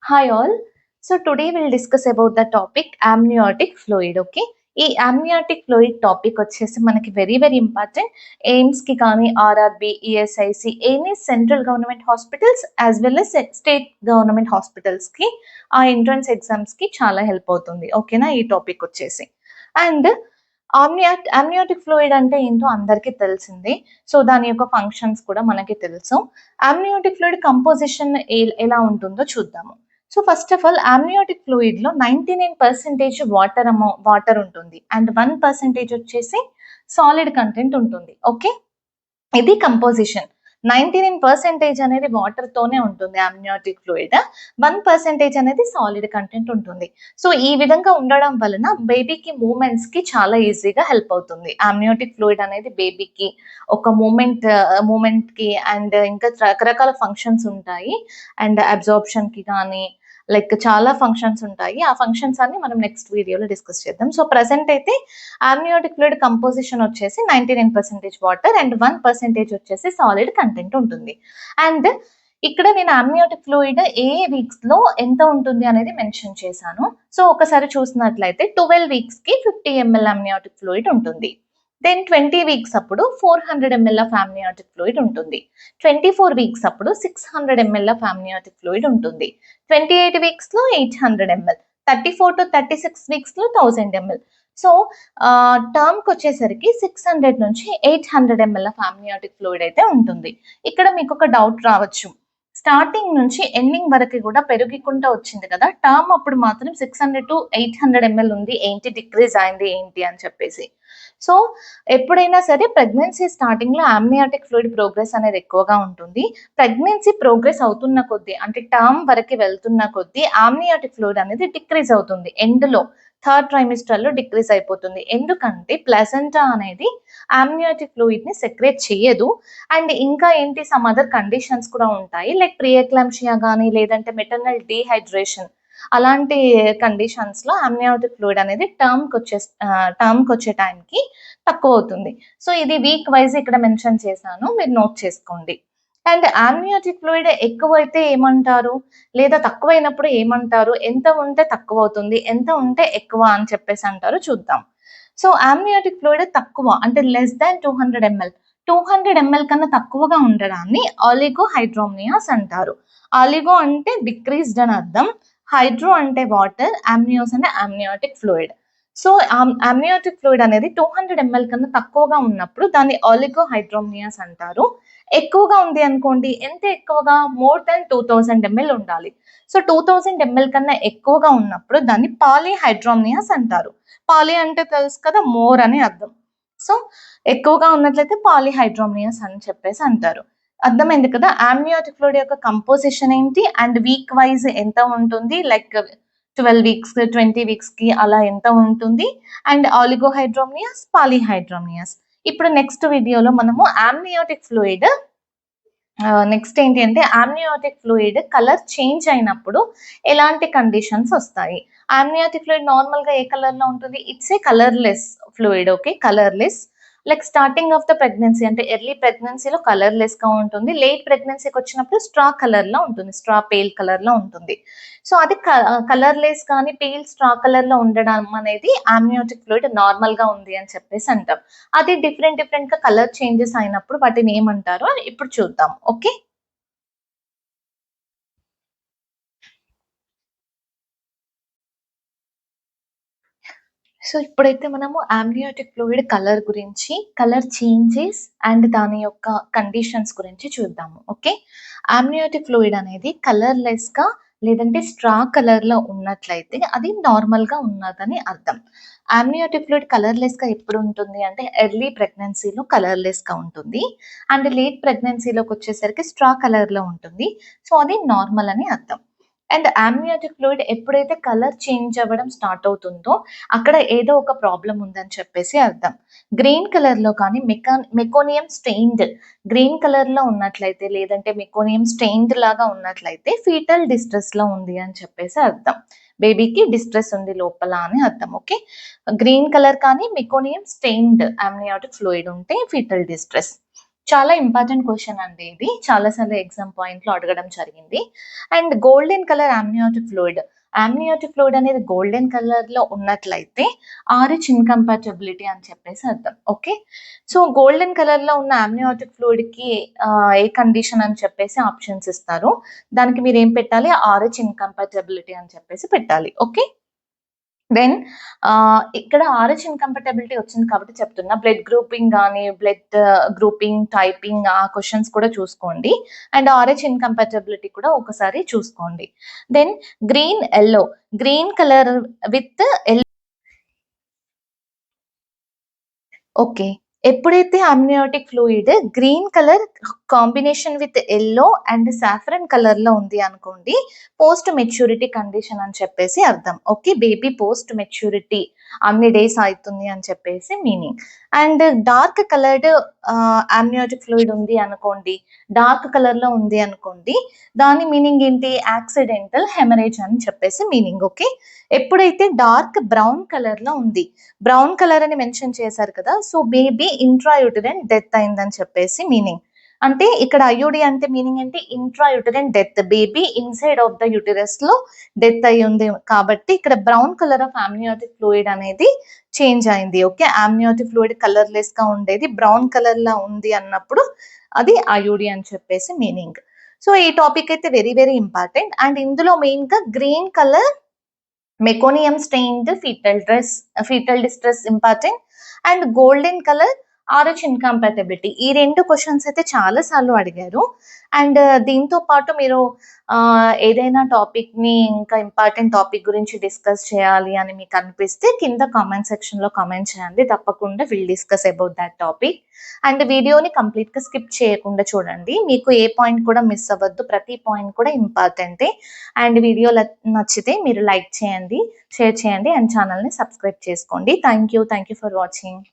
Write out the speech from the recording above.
Hi all. So today we'll discuss about the topic amniotic fluid. Okay. ఈ amniotic fluid topic వచ్చేసి మనకి very important. ఎయిమ్స్కి కానీ RRB, ESIC, any central government hospitals as well as state government హాస్పిటల్స్కి ఆ entrance ఎగ్జామ్స్కి చాలా help అవుతుంది. ఓకేనా ఈ టాపిక్ వచ్చేసి. అండ్ amniotic ఫ్లూయిడ్ అంటే ఏంటో అందరికీ తెలిసిందే. సో దాని యొక్క ఫంక్షన్స్ కూడా మనకి తెలుసు. amniotic ఫ్లూయిడ్ కంపోజిషన్ ఎలా ఉంటుందో చూద్దాము. So first of all amniotic fluid లో 99% వాటర్ ఉంటుంది అండ్ 1% వచ్చేసి సాలిడ్ కంటెంట్ ఉంటుంది. ఓకే, ఇది కంపోజిషన్. 99% అనేది వాటర్ తోనే ఉంటుంది amniotic ఫ్లూయిడ్, 1% అనేది సాలిడ్ కంటెంట్ ఉంటుంది. సో ఈ విధంగా ఉండడం వలన బేబీకి మూమెంట్స్ కి చాలా ఈజీగా హెల్ప్ అవుతుంది. amniotic ఫ్లూయిడ్ అనేది బేబీకి ఒక మూమెంట్ కి అండ్ ఇంకా రకరకాల ఫంక్షన్స్ ఉంటాయి. అండ్ అబ్జార్ప్షన్ కి కానీ లైక్ చాలా ఫంక్షన్స్ ఉంటాయి. ఆ ఫంక్షన్స్ అన్ని మనం నెక్స్ట్ వీడియోలో డిస్కస్ చేద్దాం. సో ప్రెసెంట్ అయితే amniotic ఫ్లూయిడ్ కంపోజిషన్ వచ్చేసి 99% వాటర్ అండ్ 1% వచ్చేసి సాలిడ్ కంటెంట్ ఉంటుంది. అండ్ ఇక్కడ నేను amniotic ఫ్లూయిడ్ ఏ వీక్స్ లో ఎంత ఉంటుంది అనేది మెన్షన్ చేశాను. సో ఒకసారి చూసినట్లయితే 12 వీక్స్ కి 50 ml amniotic ఫ్లూయిడ్ ఉంటుంది. దెన్ 20 వీక్స్ అప్పుడు 400 ml ఆఫ్ amniotic ఫ్లూయిడ్ ఉంటుంది. 24 వీక్స్ అప్పుడు 600 ml ఆఫ్ amniotic ఫ్లూయిడ్ ఉంటుంది. 28 వీక్స్ లో 800 ml, 34 to 36 వీక్స్ లో 1000 ml. సో టర్మ్కి వచ్చేసరికి 600 నుంచి 800 ml ఆఫ్ amniotic ఫ్లూయిడ్ అయితే ఉంటుంది. ఇక్కడ మీకు ఒక డౌట్ రావచ్చు, స్టార్టింగ్ నుంచి ఎండింగ్ వరకు కూడా పెరుగుకుంటూ వచ్చింది కదా, టర్మ్ అప్పుడు మాత్రం 600 to 800 ml ఉంది, ఏంటి డిక్రీజ్ అయింది ఏంటి అని చెప్పేసి. సో ఎప్పుడైనా సరే ప్రెగ్నెన్సీ స్టార్టింగ్ లో amniotic ఫ్లూయిడ్ ప్రోగ్రెస్ అనేది ఎక్కువగా ఉంటుంది. ప్రెగ్నెన్సీ ప్రోగ్రెస్ అవుతున్న కొద్దీ అంటే టర్మ్ వరకు వెళ్తున్న కొద్దీ amniotic ఫ్లూయిడ్ అనేది డిక్రీజ్ అవుతుంది. ఎండ్ లో థర్డ్ ట్రైమిస్టర్ లో డిక్రీజ్ అయిపోతుంది. ఎందుకంటే ప్లసెంటా అనేది amniotic ఫ్లూయిడ్ ని సెక్రేట్ చేయదు. అండ్ ఇంకా ఏంటి సమ్ అదర్ కండిషన్స్ కూడా ఉంటాయి, లైక్ ప్రీఎక్లాంషియా కానీ లేదంటే మెటర్నల్ డీహైడ్రేషన్, అలాంటి కండిషన్స్ లో amniotic ఫ్లూయిడ్ అనేది టర్మ్కి వచ్చే టైంకి తక్కువ అవుతుంది. సో ఇది వీక్ వైజ్ ఇక్కడ మెన్షన్ చేశాను, మీరు నోట్ చేసుకోండి. అండ్ amniotic ఫ్లూయిడ్ ఎక్కువైతే ఏమంటారు లేదా తక్కువైనప్పుడు ఏమంటారు, ఎంత ఉంటే తక్కువ అవుతుంది, ఎంత ఉంటే ఎక్కువ అని చెప్పేసి అంటారు చూద్దాం. సో amniotic ఫ్లూయిడ్ తక్కువ అంటే లెస్ దాన్ 200 ml, 200 ml కన్నా తక్కువగా ఉండడాన్ని ఆలిగోహైడ్రోమ్నియాస్ అంటారు. ఆలిగో అంటే డిక్రీజ్డ్ అని అర్థం, హైడ్రో అంటే వాటర్, amnios అంటే amniotic fluid. So amniotic fluid అనేది 200 ml కన్నా తక్కువగా ఉన్నప్పుడు దాన్ని ఆలిగోహైడ్రోమ్నియాస్ అంటారు. ఎక్కువగా ఉంది అనుకోండి, ఎంత ఎక్కువగా, మోర్ దాన్ 2000 ml ఉండాలి. సో 2000 ml కన్నా ఎక్కువగా ఉన్నప్పుడు దాన్ని పాలీహైడ్రోమ్నియాస్ అంటారు. పాలీ అంటే తెలుసు కదా, మోర్ అని అర్థం. సో ఎక్కువగా ఉన్నట్లయితే పాలీహైడ్రోమ్నియాస్ అని చెప్పేసి అంటారు. అర్థమైంది కదా amniotic ఫ్లూయిడ్ యొక్క కంపోజిషన్ ఏంటి అండ్ వీక్ వైజ్ ఎంత ఉంటుంది, లైక్ 12 వీక్స్ 20 వీక్స్ కి అలా ఎంత ఉంటుంది, అండ్ ఆలిగోహైడ్రోమ్నియాస్, పాలీహైడ్రోమ్నియాస్. ఇప్పుడు నెక్స్ట్ వీడియోలో మనము amniotic ఫ్లూయిడ్ నెక్స్ట్ ఏంటి అంటే amniotic ఫ్లూయిడ్ కలర్ చేంజ్ అయినప్పుడు ఎలాంటి కండిషన్స్ వస్తాయి. amniotic ఫ్లూయిడ్ నార్మల్ గా ఏ కలర్ లో ఉంటుంది, it's a colourless fluid. Okay, colourless. Like starting of the pregnancy అంటే ఎర్లీ ప్రెగ్నెన్సీలో కలర్లెస్ గా ఉంటుంది, లేట్ ప్రెగ్నెన్సీకి వచ్చినప్పుడు స్ట్రా కలర్ లో ఉంటుంది, స్ట్రా పేల్ కలర్ లో ఉంటుంది. సో అది కలర్లెస్ కానీ పేల్ స్ట్రా కలర్ లో ఉండడం అనేది amniotic ఫ్లూయిడ్ నార్మల్ గా ఉంది అని చెప్పేసి అంటాం. అది డిఫరెంట్ గా కలర్ చేంజెస్ అయినప్పుడు వాటిని ఏమంటారో ఇప్పుడు చూద్దాం. ఓకే, సో ఇప్పుడైతే మనము amniotic ఫ్లూయిడ్ కలర్ గురించి, కలర్ చేంజెస్ అండ్ దాని యొక్క కండిషన్స్ గురించి చూద్దాము. ఓకే, amniotic ఫ్లూయిడ్ అనేది కలర్లెస్ గా లేదంటే స్ట్రా కలర్ లో ఉన్నట్లయితే అది నార్మల్ గా ఉన్నదని అర్థం. amniotic ఫ్లూయిడ్ కలర్లెస్ గా ఎప్పుడు ఉంటుంది అంటే ఎర్లీ ప్రెగ్నెన్సీలో కలర్లెస్ గా ఉంటుంది అండ్ లేట్ ప్రెగ్నెన్సీలోకి వచ్చేసరికి స్ట్రా కలర్ లో ఉంటుంది. సో అది నార్మల్ అని అర్థం. అండ్ amniotic ఫ్లూయిడ్ ఎప్పుడైతే కలర్ చేంజ్ అవ్వడం స్టార్ట్ అవుతుందో అక్కడ ఏదో ఒక ప్రాబ్లం ఉందని చెప్పేసి అర్థం. గ్రీన్ కలర్ లో కానీ మెకోనియం స్టెయిన్డ్ గ్రీన్ కలర్ లో ఉన్నట్లయితే లేదంటే మెకోనియం స్టెయిన్డ్ లాగా ఉన్నట్లయితే ఫీటల్ డిస్ట్రెస్ లో ఉంది అని చెప్పేసి అర్థం. బేబీకి డిస్ట్రెస్ ఉంది లోపల అని అర్థం. ఓకే, గ్రీన్ కలర్ కానీ మెకోనియం స్టెయిన్డ్ amniotic ఫ్లూయిడ్ ఉంటే ఫీటల్ డిస్ట్రెస్. చాలా ఇంపార్టెంట్ క్వెషన్ అండి ఇది. చాలా సార్లు ఎగ్జామ్ పాయింట్‌లో అడగడం జరిగింది. And golden colour amniotic fluid. Amniotic fluid అనేది గోల్డెన్ కలర్‌లో ఉన్నట్లయితే RH ఇన్‌కంపాటిబిలిటీ అని చెప్పేసి అర్థం. ఓకే. సో, గోల్డెన్ కలర్‌లో ఉన్న అమ్నియోటిక్ ఫ్లూయిడ్‌కి ఏ కండిషన్ అని చెప్పేసి ఆప్షన్స్ ఇస్తారు. దానికి మీరేం పెట్టాలి? RH ఇన్‌కంపాటిబిలిటీ అని చెప్పేసి పెట్టాలి. ఓకే. దెన్ ఇక్కడ RH ఇన్‌కంపాటిబిలిటీ వచ్చింది కాబట్టి చెప్తున్నా. బ్లడ్ గ్రూపింగ్ గాని, బ్లడ్ గ్రూపింగ్, టైపింగ్ ఆ క్వెషన్స్ కూడా చూసుకోండి. అండ్ RH ఇన్‌కంపాటిబిలిటీ కూడా ఒకసారి చూసుకోండి. Then yellow. Green colour with okay. ఎప్పుడైతే amniotic fluid green colour combination with yellow and saffron కలర్‌లో ఉంది అనుకోండి, పోస్ట్ మెచ్యూరిటీ కండిషన్ అని చెప్పేసి అర్థం. ఓకే. బేబీ పోస్ట్ మెచ్యూరిటీ అన్ని డేస్ అయితుంది అని చెప్పేసి meaning. And dark coloured amniotic fluid ఉంది అనుకోండి, డార్క్ కలర్‌లో ఉంది అనుకోండి, దాని మీనింగ్ ఏంటి? యాక్సిడెంటల్ హెమరేజ్ అని చెప్పేసి మీనింగ్. ఓకే. ఎప్పుడైతే డార్క్ బ్రౌన్ కలర్‌లో ఉంది, బ్రౌన్ కలర్ అని మెన్షన్ చేశారు కదా! సో, బేబీ ఇంట్రాయూటరైన్ డెత్ అయిందని చెప్పేసి మీనింగ్. అంటే ఇక్కడ ఐయూడీ అంటే మీనింగ్ ఏంటి? Intrauterine death. Baby inside of the యూటరస్‌లో డెత్ అయ్యుంది కాబట్టి ఇక్కడ brown colour of amniotic fluid అనేది చేంజ్ అయింది. ఓకే. అమ్నియోటిక్ ఫ్లూయిడ్ కలర్‌లెస్‌గా ఉండేది బ్రౌన్ కలర్‌లా ఉంది అన్నప్పుడు అది ఐయూడీ అని చెప్పేసి మీనింగ్. సో, ఈ టాపిక్ అయితే వెరీ వెరీ ఇంపార్టెంట్. అండ్ ఇందులో మెయిన్‌గా green colour meconium stained fetal distress important and golden colour RH incompatibility. ఈ 2 క్వెషన్స్ అయితే చాలా సార్లు అడిగారు. అండ్ దీంతో పాటు మీరు ఏదైనా టాపిక్‌ని ఇంకా ఇంపార్టెంట్ టాపిక్ గురించి డిస్కస్ చేయాలి అని మీకు అనిపిస్తే కింద కామెంట్ సెక్షన్‌లో కామెంట్ చేయండి. తప్పకుండా will discuss about that topic. And వీడియోని కంప్లీట్‌గా స్కిప్ చేయకుండా చూడండి. మీకు ఏ పాయింట్ కూడా మిస్ అవ్వద్దు. ప్రతి పాయింట్ కూడా ఇంపార్టెంటే. అండ్ వీడియో నచ్చితే మీరు లైక్ చేయండి, షేర్ చేయండి అండ్ ఛానల్‌ని సబ్స్క్రైబ్ చేసుకోండి. Thank you for watching.